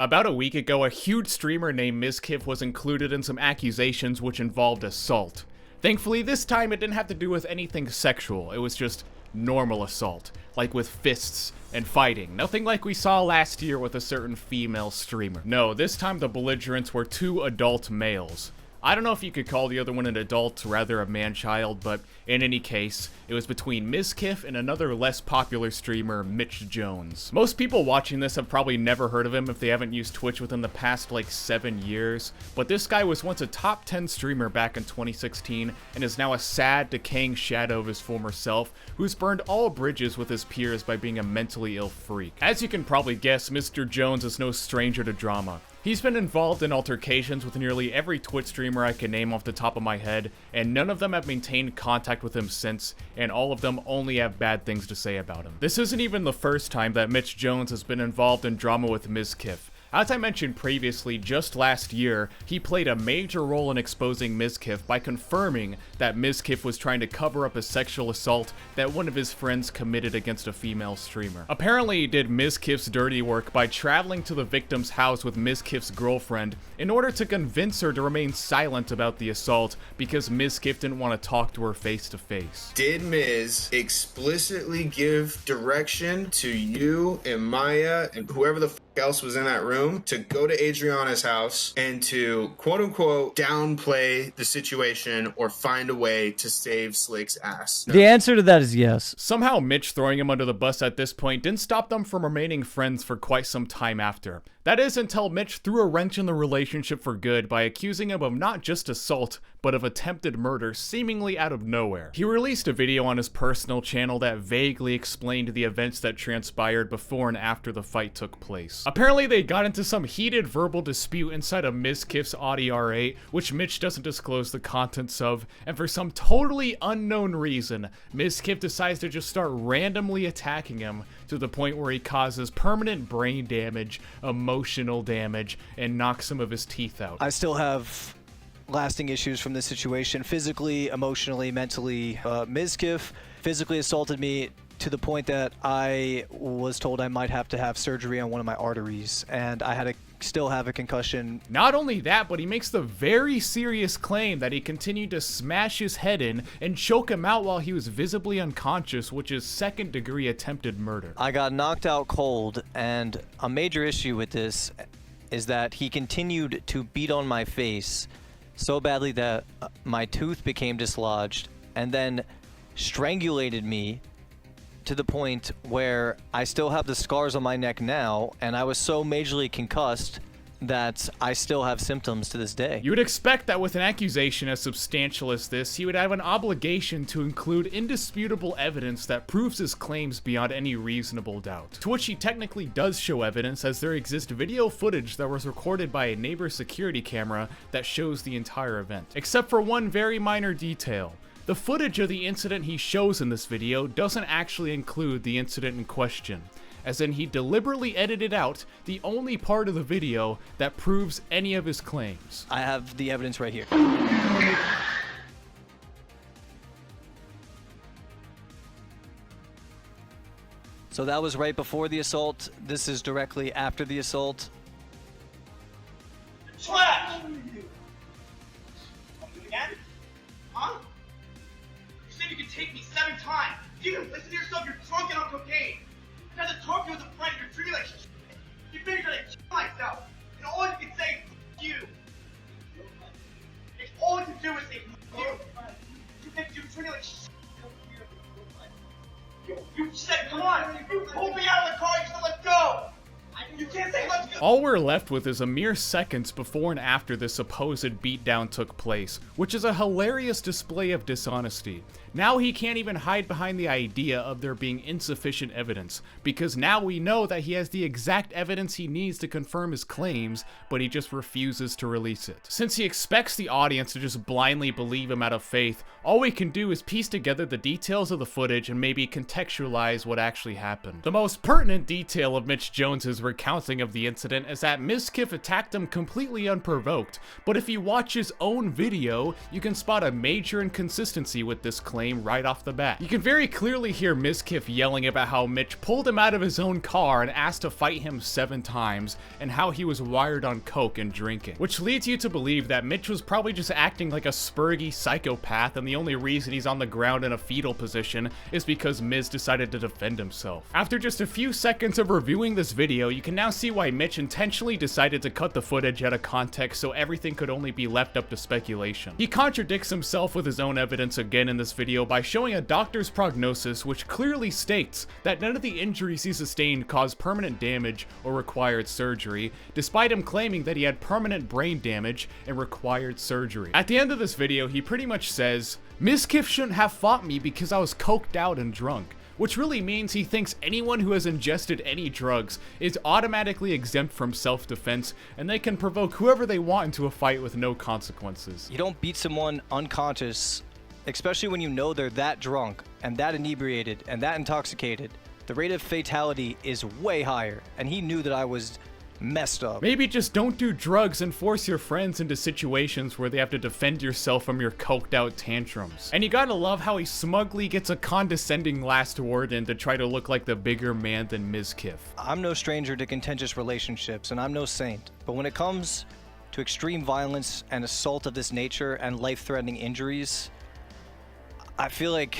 About a week ago, a huge streamer named Mizkif was included in some accusations which involved assault. Thankfully, this time it didn't have to do with anything sexual, it was just normal assault, like with fists and fighting. Nothing like we saw last year with a certain female streamer. No, this time the belligerents were two adult males. I don't know if you could call the other one an adult, rather a man-child, but in any case, it was between Mizkif and another less popular streamer, Mitch Jones. Most people watching this have probably never heard of him if they haven't used Twitch within the past like 7 years, but this guy was once a top 10 streamer back in 2016 and is now a sad, decaying shadow of his former self, who's burned all bridges with his peers by being a mentally ill freak. As you can probably guess, Mr. Jones is no stranger to drama. He's been involved in altercations with nearly every Twitch streamer I can name off the top of my head, and none of them have maintained contact with him since, and all of them only have bad things to say about him. This isn't even the first time that Mitch Jones has been involved in drama with Mizkif. As I mentioned previously, just last year, he played a major role in exposing Mizkif by confirming that Mizkif was trying to cover up a sexual assault that one of his friends committed against a female streamer. Apparently, he did Mizkif's dirty work by traveling to the victim's house with Mizkif's girlfriend in order to convince her to remain silent about the assault because Mizkif didn't want to talk to her face to face. Did Miz explicitly give direction to you and Maya and whoever the f else was in that room to go to Adriana's house and to quote-unquote downplay the situation or find a way to save Slick's ass? No. The answer to that is yes. Somehow Mitch throwing him under the bus at this point didn't stop them from remaining friends for quite some time after. That is until Mitch threw a wrench in the relationship for good by accusing him of not just assault, but of attempted murder seemingly out of nowhere. He released a video on his personal channel that vaguely explained the events that transpired before and after the fight took place. Apparently they got into some heated verbal dispute inside of Mizkif's Audi R8, which Mitch doesn't disclose the contents of, and for some totally unknown reason, Mizkif decides to just start randomly attacking him to the point where he causes permanent brain damage, emotional damage, and knocks some of his teeth out. I still have lasting issues from this situation, physically, emotionally, mentally. Mizkif physically assaulted me to the point that I was told I might have to have surgery on one of my arteries, and I had to still have a concussion. Not only that, but he makes the very serious claim that he continued to smash his head in and choke him out while he was visibly unconscious, which is second-degree attempted murder. I got knocked out cold, and a major issue with this is that he continued to beat on my face so badly that my tooth became dislodged, and then strangulated me to the point where I still have the scars on my neck now, and I was so majorly concussed that I still have symptoms to this day. You would expect that with an accusation as substantial as this, he would have an obligation to include indisputable evidence that proves his claims beyond any reasonable doubt. To which he technically does show evidence, as there exists video footage that was recorded by a neighbor's security camera that shows the entire event. Except for one very minor detail. The footage of the incident he shows in this video doesn't actually include the incident in question, as in he deliberately edited out the only part of the video that proves any of his claims. I have the evidence right here. So that was right before the assault. This is directly after the assault. Trash! Again? Huh? You said you could take me 7 times. You didn't listen to yourself, you're drunk and on cocaine. I tried to talk to you as a friend, you're treating me like shit. You made me try to kill myself. And all you can say is f you. And all you can do is say f you. You think you're treating me like shit. You said, come on, you pulled me out of the car, you said let go. You can't say let's go. All we're left with is a mere seconds before and after this supposed beatdown took place, which is a hilarious display of dishonesty. Now he can't even hide behind the idea of there being insufficient evidence, because now we know that he has the exact evidence he needs to confirm his claims, but he just refuses to release it. Since he expects the audience to just blindly believe him out of faith, all we can do is piece together the details of the footage and maybe contextualize what actually happened. The most pertinent detail of Mitch Jones's recounting of the incident incident is that Mizkif attacked him completely unprovoked, but if you watch his own video, you can spot a major inconsistency with this claim right off the bat. You can very clearly hear Mizkif yelling about how Mitch pulled him out of his own car and asked to fight him 7 times, and how he was wired on coke and drinking, which leads you to believe that Mitch was probably just acting like a spurgy psychopath, and the only reason he's on the ground in a fetal position is because Miz decided to defend himself. After just a few seconds of reviewing this video, you can now see why Mitch intentionally decided to cut the footage out of context so everything could only be left up to speculation. He contradicts himself with his own evidence again in this video by showing a doctor's prognosis which clearly states that none of the injuries he sustained caused permanent damage or required surgery, despite him claiming that he had permanent brain damage and required surgery. At the end of this video, he pretty much says, "Mizkif shouldn't have fought me because I was coked out and drunk," which really means he thinks anyone who has ingested any drugs is automatically exempt from self-defense, and they can provoke whoever they want into a fight with no consequences. You don't beat someone unconscious, especially when you know they're that drunk and that inebriated and that intoxicated. The rate of fatality is way higher, and he knew that I was messed up. Maybe just don't do drugs and force your friends into situations where they have to defend yourself from your coked out tantrums. And you gotta love how he smugly gets a condescending last word in to try to look like the bigger man than Mizkif. I'm no stranger to contentious relationships, and I'm no saint, but when it comes to extreme violence and assault of this nature and life-threatening injuries, I feel like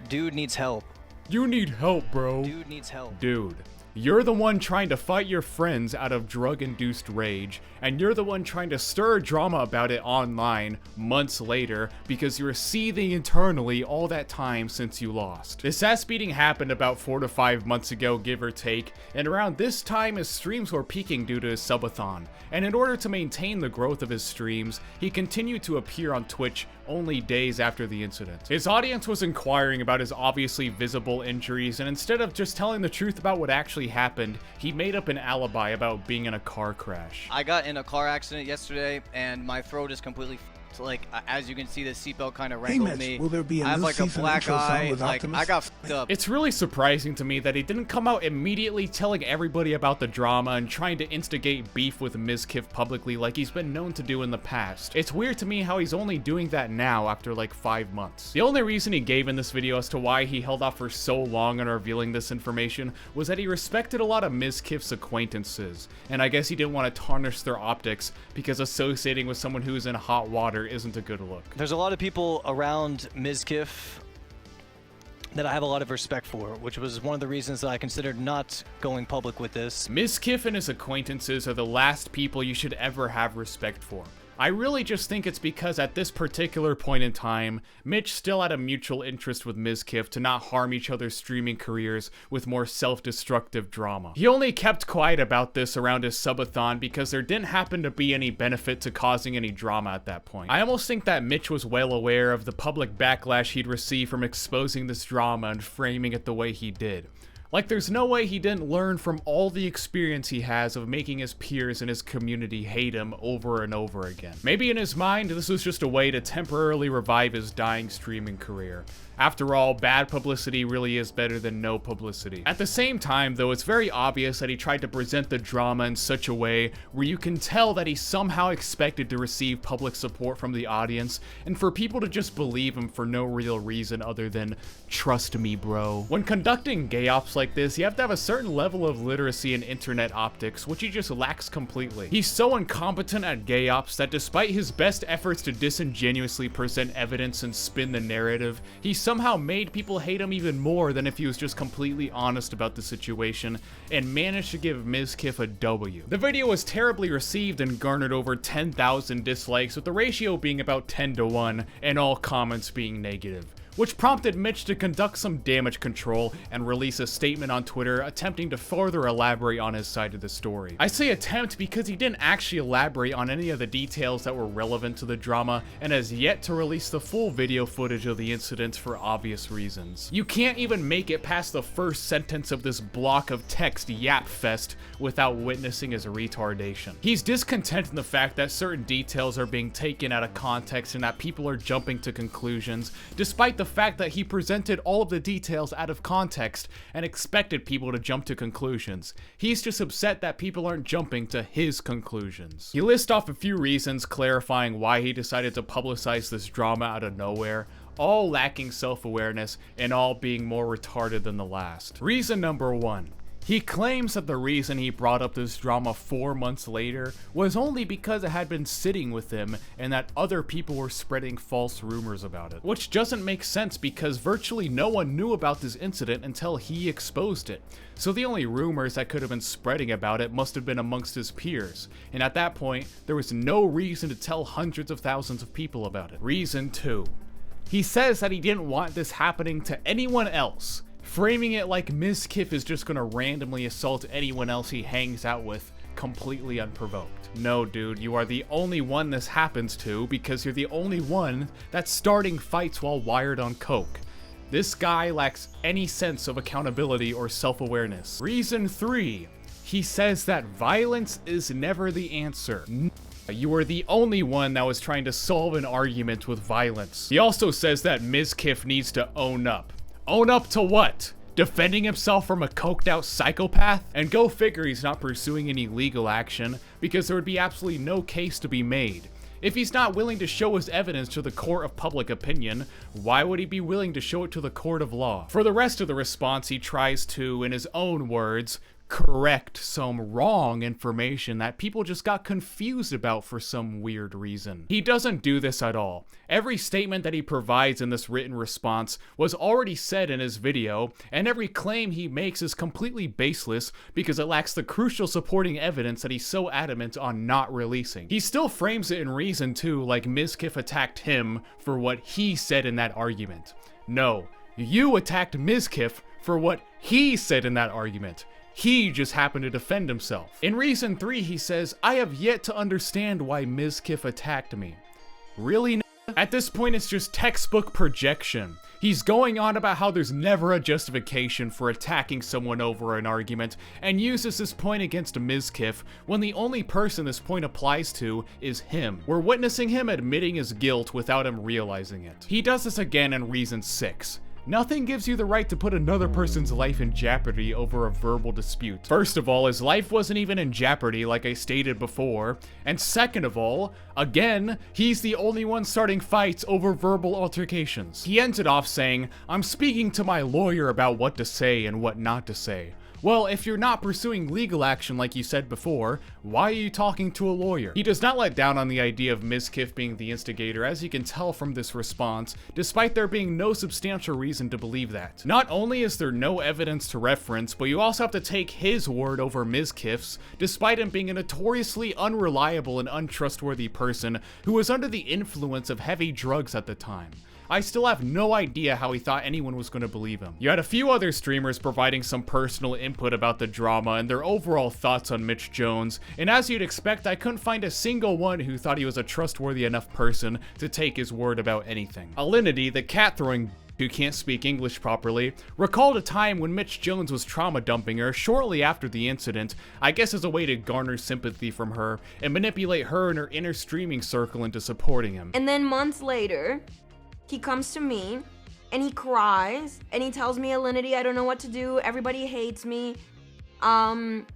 dude needs help. You need help, bro. Dude needs help. Dude. You're the one trying to fight your friends out of drug-induced rage, and you're the one trying to stir drama about it online months later because you were seething internally all that time since you lost. This ass beating happened about 4 to 5 months ago, give or take, and around this time his streams were peaking due to his subathon, and in order to maintain the growth of his streams, he continued to appear on Twitch only days after the incident. His audience was inquiring about his obviously visible injuries, and instead of just telling the truth about what actually happened, he made up an alibi about being in a car crash. I got in a car accident yesterday, and my throat is completely like, as you can see, the seatbelt kind of wrangled me. Will there be a I have new like a season black intro song eye. with Like, Optimus? I got f***ed up. It's really surprising to me that he didn't come out immediately telling everybody about the drama and trying to instigate beef with Mizkif publicly like he's been known to do in the past. It's weird to me how he's only doing that now after like 5 months. The only reason he gave in this video as to why he held off for so long on revealing this information was that he respected a lot of Mizkif's acquaintances, and I guess he didn't want to tarnish their optics because associating with someone who's in hot water isn't a good look. There's a lot of people around Mizkif that I have a lot of respect for, which was one of the reasons that I considered not going public with this. Mizkif and his acquaintances are the last people you should ever have respect for. I really just think it's because at this particular point in time, Mitch still had a mutual interest with Mizkif to not harm each other's streaming careers with more self-destructive drama. He only kept quiet about this around his subathon because there didn't happen to be any benefit to causing any drama at that point. I almost think that Mitch was well aware of the public backlash he'd receive from exposing this drama and framing it the way he did. Like, there's no way he didn't learn from all the experience he has of making his peers in his community hate him over and over again. Maybe in his mind, this was just a way to temporarily revive his dying streaming career. After all, bad publicity really is better than no publicity. At the same time, though, it's very obvious that he tried to present the drama in such a way where you can tell that he somehow expected to receive public support from the audience, and for people to just believe him for no real reason other than, trust me, bro. When conducting gay ops like this, you have to have a certain level of literacy in internet optics, which he just lacks completely. He's so incompetent at gay ops that despite his best efforts to disingenuously present evidence and spin the narrative, he somehow made people hate him even more than if he was just completely honest about the situation, and managed to give Mizkif a W. The video was terribly received and garnered over 10,000 dislikes, with the ratio being about 10-1, and all comments being negative, which prompted Mitch to conduct some damage control and release a statement on Twitter attempting to further elaborate on his side of the story. I say attempt because he didn't actually elaborate on any of the details that were relevant to the drama and has yet to release the full video footage of the incidents for obvious reasons. You can't even make it past the first sentence of this block of text yap fest without witnessing his retardation. He's discontent in the fact that certain details are being taken out of context and that people are jumping to conclusions, despite the the fact that he presented all of the details out of context and expected people to jump to conclusions. He's just upset that people aren't jumping to his conclusions. He lists off a few reasons clarifying why he decided to publicize this drama out of nowhere, all lacking self-awareness and all being more retarded than the last. Reason number 1. He claims that the reason he brought up this drama 4 months later was only because it had been sitting with him and that other people were spreading false rumors about it. Which doesn't make sense because virtually no one knew about this incident until he exposed it. So the only rumors that could have been spreading about it must have been amongst his peers. And at that point, there was no reason to tell hundreds of thousands of people about it. Reason 2. He says that he didn't want this happening to anyone else, framing it like Mizkif is just gonna randomly assault anyone else he hangs out with completely unprovoked. No, dude, you are the only one this happens to because you're the only one that's starting fights while wired on coke. This guy lacks any sense of accountability or self-awareness. Reason 3. He says that violence is never the answer. You were the only one that was trying to solve an argument with violence. He also says that Mizkif needs to own up. Own up to what? Defending himself from a coked out psychopath? And go figure he's not pursuing any legal action because there would be absolutely no case to be made. If he's not willing to show his evidence to the court of public opinion, why would he be willing to show it to the court of law? For the rest of the response, he tries to, in his own words, correct some wrong information that people just got confused about for some weird reason. He doesn't do this at all. Every statement that he provides in this written response was already said in his video, and every claim he makes is completely baseless because it lacks the crucial supporting evidence that he's so adamant on not releasing. He still frames it in reason too, like Mizkif attacked him for what he said in that argument. No, you attacked Mizkif for what he said in that argument. He just happened to defend himself. In reason 3, he says, I have yet to understand why Mizkif attacked me. Really? At this point, it's just textbook projection. He's going on about how there's never a justification for attacking someone over an argument, and uses this point against Mizkif when the only person this point applies to is him. We're witnessing him admitting his guilt without him realizing it. He does this again in reason 6. Nothing gives you the right to put another person's life in jeopardy over a verbal dispute. First of all, his life wasn't even in jeopardy like I stated before, and second of all, again, he's the only one starting fights over verbal altercations. He ends it off saying, I'm speaking to my lawyer about what to say and what not to say. Well, if you're not pursuing legal action like you said before, why are you talking to a lawyer? He does not let down on the idea of Mizkif being the instigator, as you can tell from this response, despite there being no substantial reason to believe that. Not only is there no evidence to reference, but you also have to take his word over Mizkif's, despite him being a notoriously unreliable and untrustworthy person who was under the influence of heavy drugs at the time. I still have no idea how he thought anyone was going to believe him. You had a few other streamers providing some personal input about the drama and their overall thoughts on Mitch Jones, and as you'd expect, I couldn't find a single one who thought he was a trustworthy enough person to take his word about anything. Alinity, the cat-throwing who can't speak English properly, recalled a time when Mitch Jones was trauma dumping her shortly after the incident, I guess as a way to garner sympathy from her and manipulate her and her inner streaming circle into supporting him. And then months later, he comes to me and he cries and he tells me, Alinity, I don't know what to do. Everybody hates me. I'm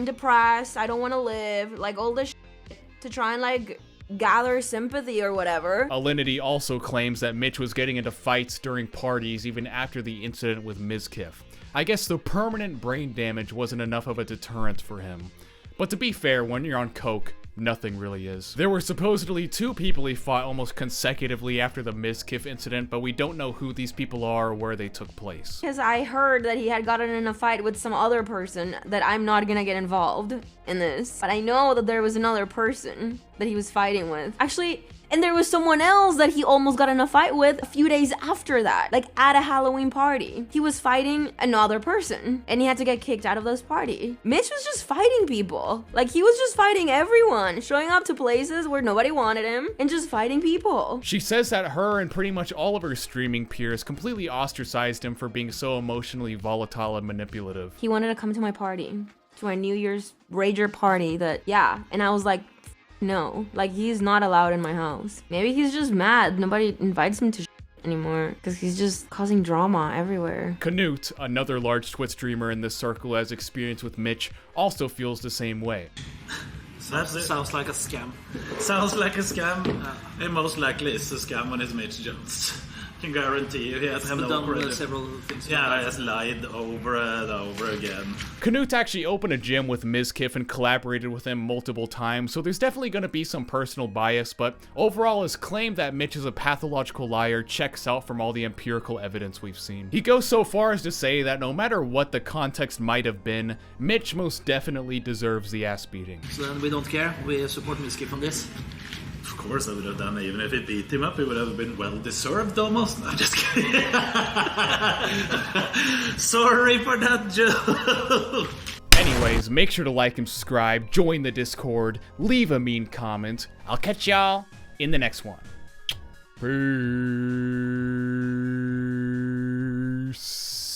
depressed. I don't want to live. Like all this shit to try and like gather sympathy or whatever. Alinity also claims that Mitch was getting into fights during parties even after the incident with Mizkif. I guess the permanent brain damage wasn't enough of a deterrent for him. But to be fair, when you're on coke, nothing really is. There were supposedly 2 people he fought almost consecutively after the Mizkif incident, but we don't know who these people are or where they took place. Because I heard that he had gotten in a fight with some other person that I'm not gonna get involved in this. But I know that there was another person that he was fighting with. Actually, and there was someone else that he almost got in a fight with a few days after that, like at a Halloween party. He was fighting another person and he had to get kicked out of this party. Mitch was just fighting people. Like he was just fighting everyone, showing up to places where nobody wanted him and just fighting people. She says that her and pretty much all of her streaming peers completely ostracized him for being so emotionally volatile and manipulative. He wanted to come to my party, to my New Year's Rager party and I was like, no, like he's not allowed in my house. Maybe he's just mad nobody invites him to anymore because he's just causing drama everywhere. Knut, another large Twitch streamer in this circle as experience with Mitch, also feels the same way. That sounds like a scam. Sounds like a scam. It most likely is a scam when it's Mitch Jones. Can guarantee you he has done several things. Yeah, he has lied over and over again. Knut actually opened a gym with Mizkif and collaborated with him multiple times, so there's definitely going to be some personal bias, but overall his claim that Mitch is a pathological liar checks out from all the empirical evidence we've seen. He goes so far as to say that no matter what the context might have been, Mitch most definitely deserves the ass beating. So then we don't care, we support Mizkif on this. Of course I would have done it. Even if it beat him up, it would have been well-deserved almost. No, I'm just kidding. Sorry for that joke. Anyways, make sure to like and subscribe, join the Discord, leave a mean comment. I'll catch y'all in the next one. Peace.